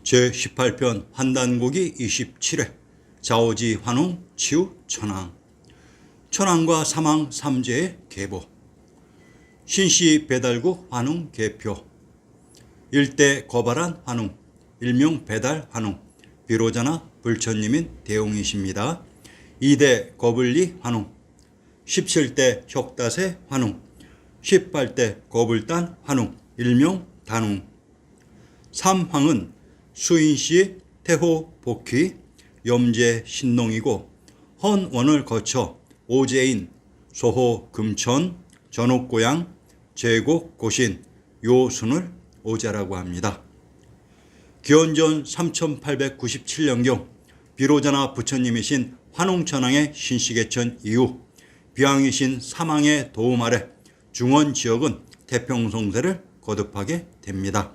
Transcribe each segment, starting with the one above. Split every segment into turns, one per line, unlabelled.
제18편 환단고기 27회 자오지 환웅 치우 천황. 천황과 사망 삼재의 계보. 신씨 배달국 환웅 계표. 일대 거발한 환웅, 일명 배달 환웅, 비로자나 불천님인 대웅이십니다. 2대 거불리 환웅, 17대 혁다세 환웅, 18대 거불단 환웅, 일명 단웅. 삼황은 수인씨 태호 복휘 염제 신농이고 헌원을 거쳐 오제인 소호 금천 전옥고양 제곡 고신 요순을 오제라고 합니다. 기원전 3897년경 비로자나 부처님이신 환웅천황의 신시개천 이후 비왕이신 사망의 도움 아래 중원 지역은 태평성세를 거듭하게 됩니다.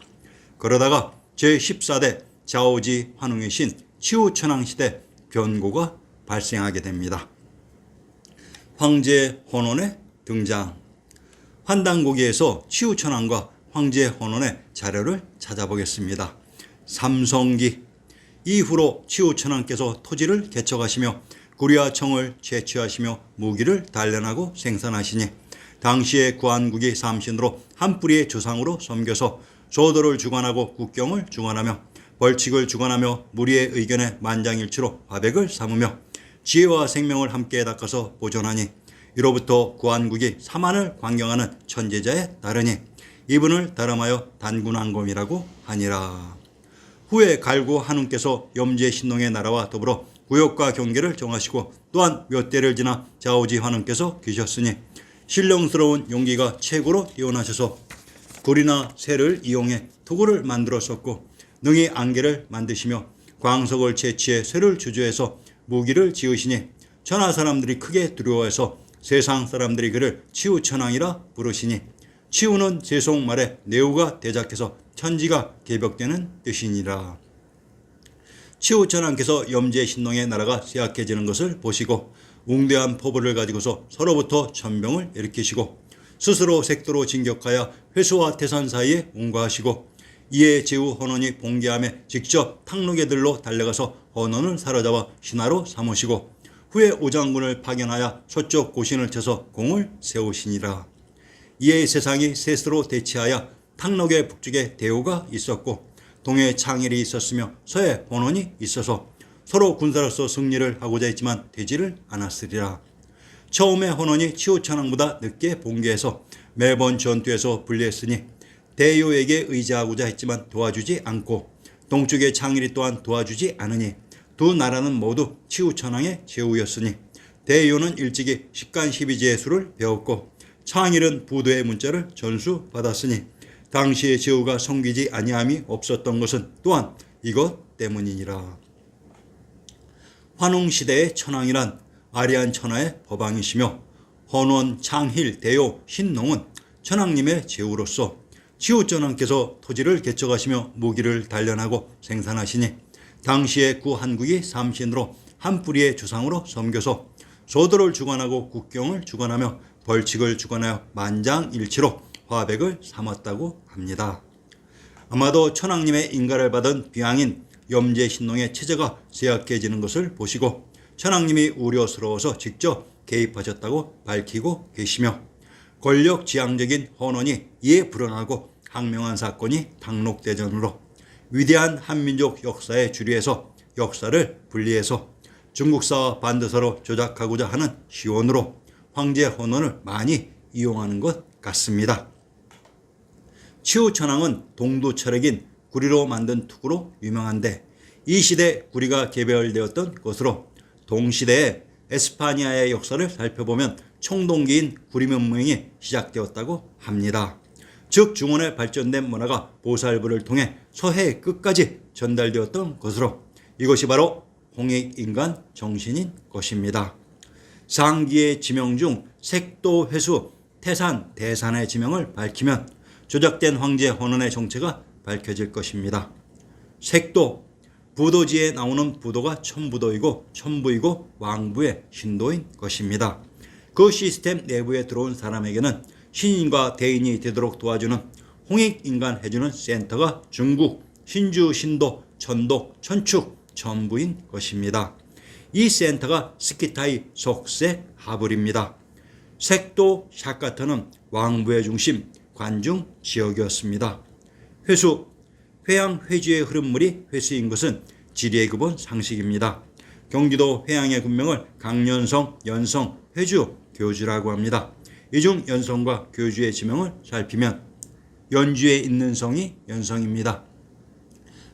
그러다가 제14대 자오지 환웅의 신 치우천황 시대 변고가 발생하게 됩니다. 황제 헌원의 등장. 환단고기에서 치우천황과 황제 헌원의 자료를 찾아보겠습니다. 삼성기. 이후로 치우천황께서 토지를 개척하시며 구리하청을 채취하시며 무기를 단련하고 생산하시니 당시의 구한국이 삼신으로 한 뿌리의 조상으로 섬겨서 소도를 주관하고 국경을 주관하며 벌칙을 주관하며 무리의 의견에 만장일치로 화백을 삼으며 지혜와 생명을 함께 닦아서 보존하니 이로부터 구한국이 사만을 광경하는 천재자에 따르니 이분을 다름하여 단군왕검이라고 하니라. 후에 갈구 한웅께서 염제 신농의 나라와 더불어 구역과 경계를 정하시고 또한 몇 대를 지나 자오지 환웅께서 계셨으니 신령스러운 용기가 최고로 뛰어나셔서 굴이나 새를 이용해 투구를 만들었었고 능히 안개를 만드시며 광석을 채취해 쇠를 주조해서 무기를 지으시니 천하 사람들이 크게 두려워해서 세상 사람들이 그를 치우천황이라 부르시니 치우는 세속말에 내우가 대작해서 천지가 개벽되는 뜻이니라. 치우천황께서 염제 신농의 나라가 쇠약해지는 것을 보시고 웅대한 포부를 가지고서 서로부터 전병을 일으키시고 스스로 색도로 진격하여 회수와 태산 사이에 운과하시고 이에 제후 헌원이 봉기함에 직접 탕록에들로 달려가서 헌원을 사로잡아 신하로 삼으시고 후에 오장군을 파견하여 서쪽 고신을 쳐서 공을 세우시니라. 이에 세상이 셋으로 대치하여 탕록의 북쪽에 대우가 있었고 동해 창일이 있었으며 서해 헌원이 있어서 서로 군사로서 승리를 하고자 했지만 되지를 않았으리라. 처음에 헌원이 치우천황보다 늦게 봉기해서 매번 전투에서 불리했으니 대요에게 의지하고자 했지만 도와주지 않고 동쪽의 창일이 또한 도와주지 않으니 두 나라는 모두 치우천황의 제후였으니 대요는 일찍이 십간십이제수를 배웠고 창일은 부도의 문자를 전수받았으니 당시의 제후가 섬기지 아니함이 없었던 것은 또한 이것 때문이니라. 환웅시대의 천황이란 아리안 천하의 법왕이시며 헌원, 창힐, 대요, 신농은 천황님의 제후로서 치우천황께서 토지를 개척하시며 무기를 단련하고 생산하시니 당시의 구한국이 삼신으로 한 뿌리의 주상으로 섬겨서 소도를 주관하고 국경을 주관하며 벌칙을 주관하여 만장일치로 화백을 삼았다고 합니다. 아마도 천황님의 인가를 받은 비왕인 염제 신농의 체제가 쇠약해지는 것을 보시고 천황님이 우려스러워서 직접 개입하셨다고 밝히고 계시며 권력지향적인 헌원이 이에 불어나고 항명한 사건이 탕록대전으로 위대한 한민족 역사의 주류에서 역사를 분리해서 중국사와 반대서로 조작하고자 하는 시원으로 황제 헌원을 많이 이용하는 것 같습니다. 치우천황은 동두 철학인 구리로 만든 투구로 유명한데 이 시대 구리가 개별되었던 것으로 동시대에 에스파니아의 역사를 살펴보면 청동기인 구리 문명이 시작되었다고 합니다. 즉 중원에 발전된 문화가 보살부를 통해 서해 끝까지 전달되었던 것으로 이것이 바로 홍익인간 정신인 것입니다. 상기의 지명 중 색도, 회수, 태산, 대산의 지명을 밝히면 조작된 황제 헌원의 정체가 밝혀질 것입니다. 색도, 부도지에 나오는 부도가 천부도이고 천부이고 왕부의 신도인 것입니다. 그 시스템 내부에 들어온 사람에게는 신인과 대인이 되도록 도와주는 홍익인간 해주는 센터가 중국, 신주, 신도, 천도, 천축 전부인 것입니다. 이 센터가 스키타이 속세 하불입니다. 색도 샤카타는 왕부의 중심 관중 지역이었습니다. 회수, 회양 회주의 흐름물이 회수인 것은 지리의 기본 상식입니다. 경기도 회양의 군명을 강연성, 연성, 회주, 교주라고 합니다. 이 중 연성과 교주의 지명을 살피면 연주에 있는 성이 연성입니다.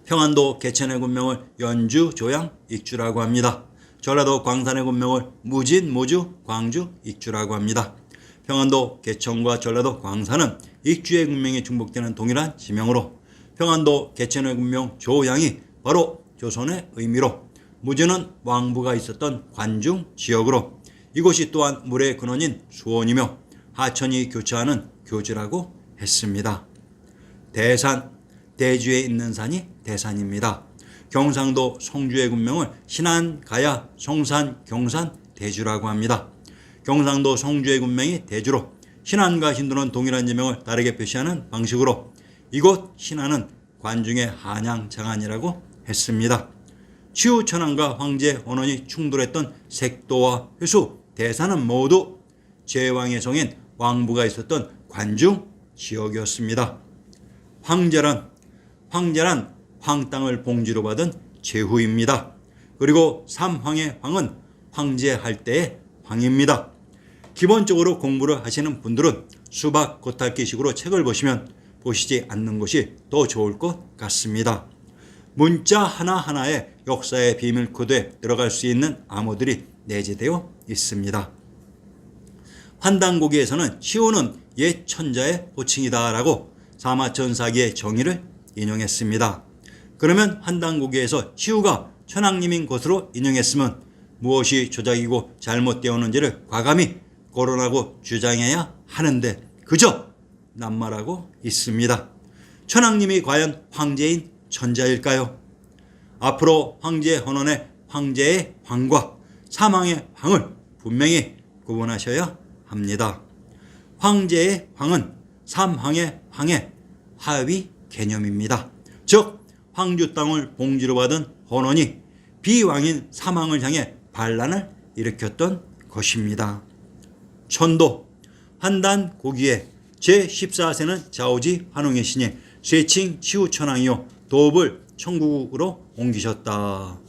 평안도 개천의 군명을 연주, 조양, 익주라고 합니다. 전라도 광산의 군명을 무진, 모주, 광주, 익주라고 합니다. 평안도 개천과 전라도 광산은 익주의 군명이 중복되는 동일한 지명으로 평안도 개천의 군명 조양이 바로 조선의 의미로 무주는 왕부가 있었던 관중 지역으로 이곳이 또한 물의 근원인 수원이며 하천이 교차하는 교지라고 했습니다. 대산, 대주에 있는 산이 대산입니다. 경상도 송주의 군명을 신안, 가야, 송산, 경산, 대주라고 합니다. 경상도 송주의 군명이 대주로 신안과 신도는 동일한 지명을 다르게 표시하는 방식으로 이곳 신안은 관중의 한양 장안이라고 했습니다. 치우천왕과 황제 원원이 충돌했던 색도와 회수, 대산은 모두 제왕의 성인 왕부가 있었던 관중 지역이었습니다. 황제란 황땅을 봉지로 받은 제후입니다. 그리고 삼황의 황은 황제할 때의 황입니다. 기본적으로 공부를 하시는 분들은 수박 겉핥기식으로 책을 보시면 보시지 않는 것이 더 좋을 것 같습니다. 문자 하나하나에 역사의 비밀 코드에 들어갈 수 있는 암호들이 내재되어 있습니다. 환단고기에서는 시호는 옛 천자의 호칭이다라고 사마천사기의 정의를 인용했습니다. 그러면 환단고기에서 시호가 천왕님인 것으로 인용했으면 무엇이 조작이고 잘못되었는지를 과감히 거론하고 주장해야 하는데 그저 낱말하고 있습니다. 천왕님이 과연 황제인 천자일까요? 앞으로 황제 헌원의 황제의 황과 사망의 황을 분명히 구분하셔야 합니다. 황제의 황은 삼황의 황의 하위 개념입니다. 즉 황주 땅을 봉지로 받은 헌원이 비왕인 사망을 향해 반란을 일으켰던 것입니다. 천도, 환단 고기에 제14세는 자오지 환웅의 신이 쇠칭 치우천왕이요 도읍을 청구로 옮기셨다.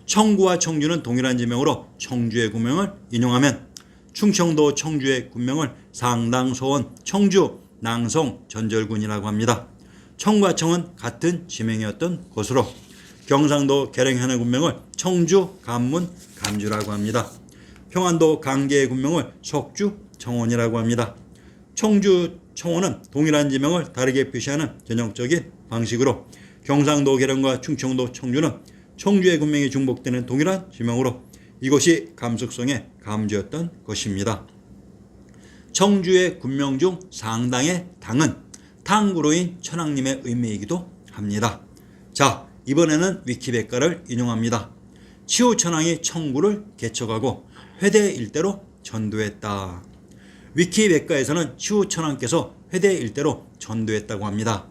청구와 청주는 동일한 지명으로 청주의 군명을 인용하면 충청도 청주의 군명을 상당, 소원, 청주, 낭성, 전절군이라고 합니다. 청과 청은 같은 지명이었던 것으로 경상도 계령현의 군명을 청주, 감문, 감주라고 합니다. 평안도 강계의 군명을 석주, 청원이라고 합니다. 청주, 청원은 동일한 지명을 다르게 표시하는 전형적인 방식으로 경상도 계령과 충청도 청주는 청주의 군명이 중복되는 동일한 지명으로 이것이 감숙성의 감주였던 것입니다. 청주의 군명 중 상당의 당은 탕구로인 천왕님의 의미이기도 합니다. 자, 이번에는 위키백과를 인용합니다. 치우천왕이 청구를 개척하고 회대 일대로 전도했다. 위키백과에서는 치우천왕께서 회대 일대로 전도했다고 합니다.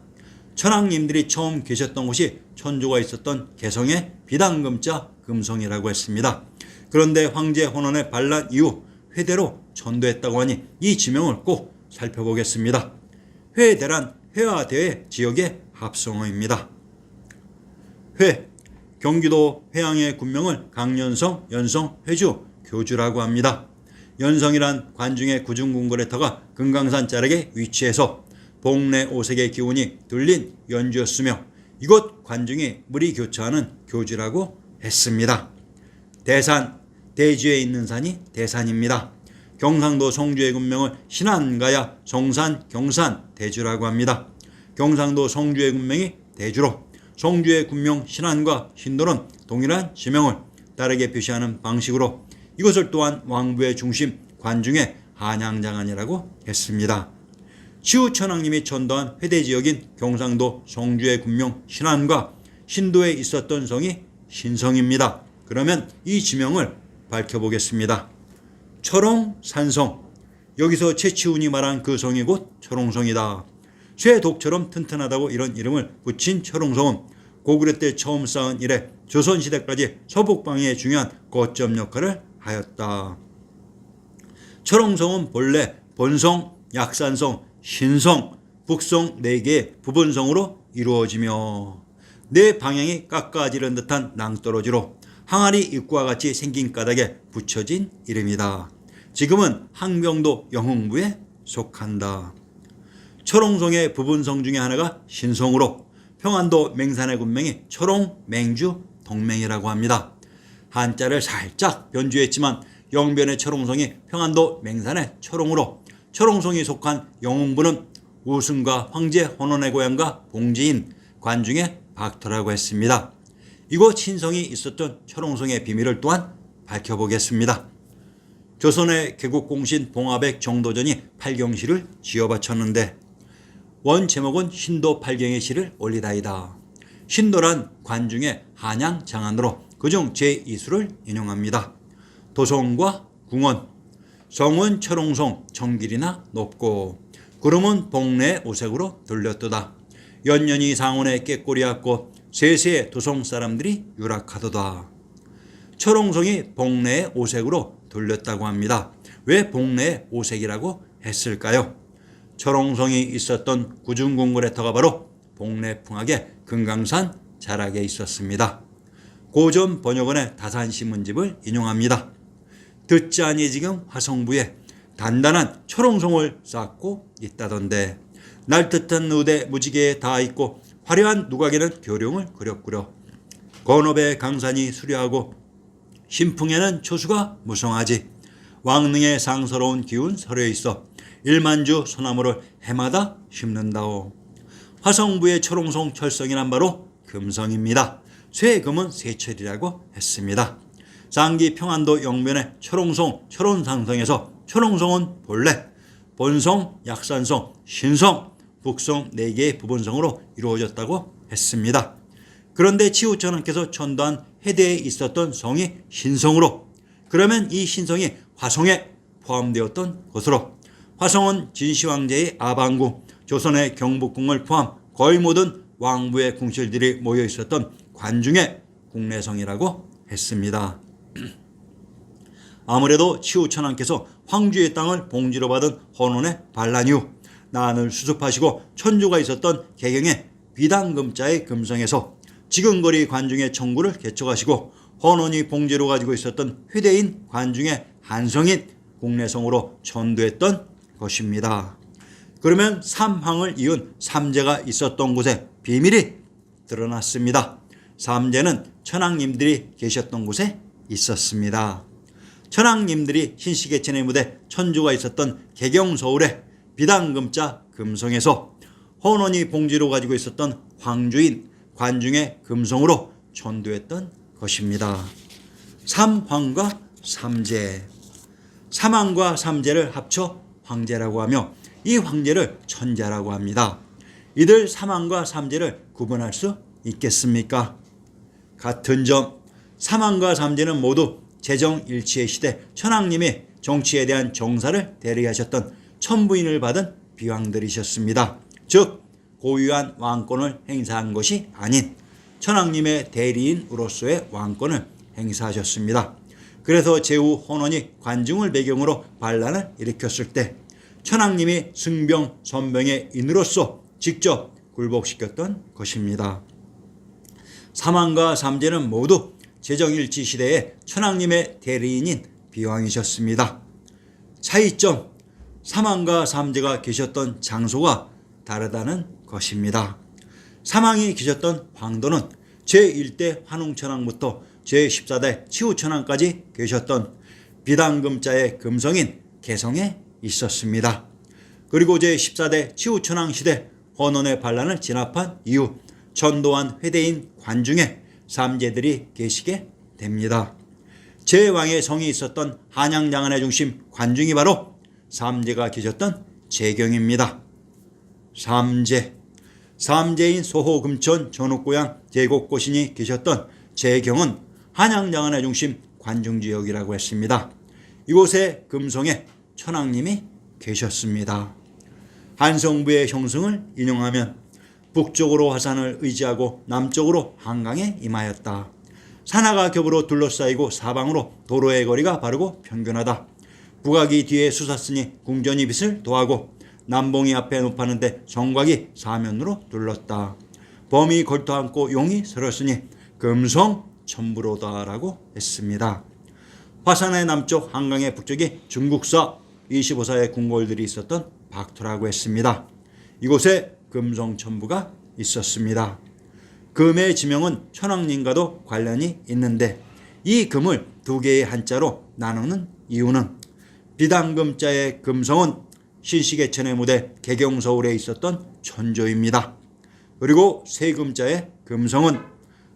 천왕님들이 처음 계셨던 곳이 천조가 있었던 개성의 비당금자 금성이라고 했습니다. 그런데 황제 혼원의 반란 이후 회대로 전도했다고 하니 이 지명을 꼭 살펴보겠습니다. 회대란 회와 대회 지역의 합성어입니다. 회, 경기도 회양의 군명을 강연성, 연성, 회주, 교주라고 합니다. 연성이란 관중의 구중궁궐에다가 금강산 자락에 위치해서 복내 오색의 기운이 들린 연주였으며 이곳 관중이 물이 교차하는 교주라고 했습니다. 대산, 대주에 있는 산이 대산입니다. 경상도 송주의 군명을 신안가야, 송산, 경산, 대주라고 합니다. 경상도 송주의 군명이 대주로 송주의 군명 신안과 신도는 동일한 지명을 다르게 표시하는 방식으로 이것을 또한 왕부의 중심 관중의 한양장안이라고 했습니다. 치우천왕님이 전도한 회대지역인 경상도 송주의 군명 신안과 신도에 있었던 성이 신성입니다. 그러면 이 지명을 밝혀보겠습니다. 철옹산성, 여기서 최치훈이 말한 그 성이 곧 철옹성이다. 쇠독처럼 튼튼하다고 이런 이름을 붙인 철옹성은 고구려 때 처음 쌓은 이래 조선시대까지 서북방위의 중요한 거점 역할을 하였다. 철옹성은 본래 본성, 약산성, 신성, 북성 4개의 부분성으로 이루어지며 네 방향이 깎아지른 듯한 낭떠러지로 항아리 입구와 같이 생긴 까닭에 붙여진 이름이다. 지금은 항명도 영흥부에 속한다. 철옹성의 부분성 중에 하나가 신성으로 평안도 맹산의 군명이 철옹, 맹주, 동맹이라고 합니다. 한자를 살짝 변주했지만 영변의 철옹성이 평안도 맹산의 철옹으로 철옹성이 속한 영흥부는 우승과 황제 헌원의 고향과 봉지인 관중의 박터라고 했습니다. 이곳 신성이 있었던 철옹성의 비밀을 또한 밝혀보겠습니다. 조선의 개국공신 봉화백 정도전이 팔경시를 지어바쳤는데 원 제목은 신도 팔경의 시를 올리다이다. 신도란 관중의 한양 장안으로 그중 제2수를 인용합니다. 도성과 궁원, 성은 철옹성 정길이나 높고 구름은 복내의 오색으로 들렸도다. 연년이 상원의 꾀꼬리였고 세세의 도성 사람들이 유락하도다. 철옹성이 복내의 오색으로 돌렸다고 합니다. 왜 복내의 오색이라고 했을까요? 철옹성이 있었던 구중궁궐의 터가 바로 복내풍악의 금강산 자락에 있었습니다. 고전 번역원의 다산신문집을 인용합니다. 듣자니 지금 화성부에 단단한 철옹성을 쌓고 있다던데 날듯한 의대 무지개에 닿아 있고 화려한 누각에는 교룡을 그렸구려. 건업의 강산이 수려하고 신풍에는 초수가 무성하지. 왕릉의 상서로운 기운 서려 있어 일만주 소나무를 해마다 심는다오. 화성부의 철옹성 철성이란 바로 금성입니다. 쇠금은 세철이라고 했습니다. 장기 평안도 영변의 철옹성 철원상성에서 철옹성은 본래 본성, 약산성, 신성, 북성 4개의 부분성으로 이루어졌다고 했습니다. 그런데 치우천왕께서 천도한 해대에 있었던 성이 신성으로, 그러면 이 신성이 화성에 포함되었던 것으로, 화성은 진시황제의 아방궁, 조선의 경복궁을 포함 거의 모든 왕부의 궁실들이 모여 있었던 관중의 국내성이라고 했습니다. 아무래도 치우천왕께서 황주의 땅을 봉지로 받은 헌원의 반란 이후 난을 수습하시고 천주가 있었던 개경의 비당금자의 금성에서 지근거리 관중의 청구를 개척하시고 헌원이 봉지로 가지고 있었던 휴대인 관중의 한성인 국내성으로 전도했던 것입니다. 그러면 삼황을 이은 삼재가 있었던 곳에 비밀이 드러났습니다. 삼재는 천황님들이 계셨던 곳에 있었습니다. 천황님들이 신시계천의 무대 천주가 있었던 개경서울의 비당금자 금성에서 헌원이 봉지로 가지고 있었던 황주인 관중의 금성으로 전도했던 것입니다. 삼황과 삼재, 삼황과 삼재를 합쳐 황제라고 하며 이 황제를 천자라고 합니다. 이들 삼황과 삼재를 구분할 수 있겠습니까? 같은 점, 삼황과 삼재는 모두 재정일치의 시대 천황님이 정치에 대한 정사를 대리하셨던 천부인을 받은 비왕들이셨습니다. 즉 고유한 왕권을 행사한 것이 아닌 천황님의 대리인으로서의 왕권을 행사하셨습니다. 그래서 제후 헌원이 관중을 배경으로 반란을 일으켰을 때 천황님이 승병 선병의 인으로서 직접 굴복시켰던 것입니다. 삼황과 삼재는 모두 재정일치 시대에 천황님의 대리인인 비왕이셨습니다. 차이점, 삼황과 삼재가 계셨던 장소가 다르다는 것입니다. 삼황이 계셨던 황도는 제1대 환웅천황부터 제14대 치우천황까지 계셨던 비당금자의 금성인 개성에 있었습니다. 그리고 제14대 치우천황 시대 헌원의 반란을 진압한 이후 전도한 회대인 관중에 삼재들이 계시게 됩니다. 제왕의 성이 있었던 한양장안의 중심 관중이 바로 삼재가 계셨던 재경입니다. 삼재, 삼재인 소호금천 전옥고향 제곡고신이 계셨던 재경은 한양장안의 중심 관중지역이라고 했습니다. 이곳에 금성에 천황님이 계셨습니다. 한성부의 형승을 인용하면 북쪽으로 화산을 의지하고 남쪽으로 한강에 임하였다. 산하가 겹으로 둘러싸이고 사방으로 도로의 거리가 바르고 평균하다. 북악이 뒤에 솟았으니 궁전이 빛을 도하고 남봉이 앞에 높았는데 정곽이 사면으로 둘렀다. 범이 걸터앉고 용이 설었으니 금성첨부로다라고 했습니다. 화산의 남쪽 한강의 북쪽이 중국사 25사의 궁궐들이 있었던 박토라고 했습니다. 이곳에 금성첨부가 있었습니다. 금의 지명은 천왕님과도 관련이 있는데 이 금을 두 개의 한자로 나누는 이유는 비단금자의 금성은 신시계천의 무대 개경서울에 있었던 천조입니다. 그리고 세금자의 금성은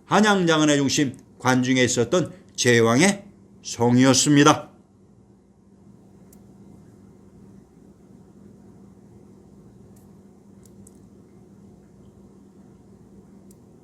한양장안의 중심 관중에 있었던 제왕의 성이었습니다.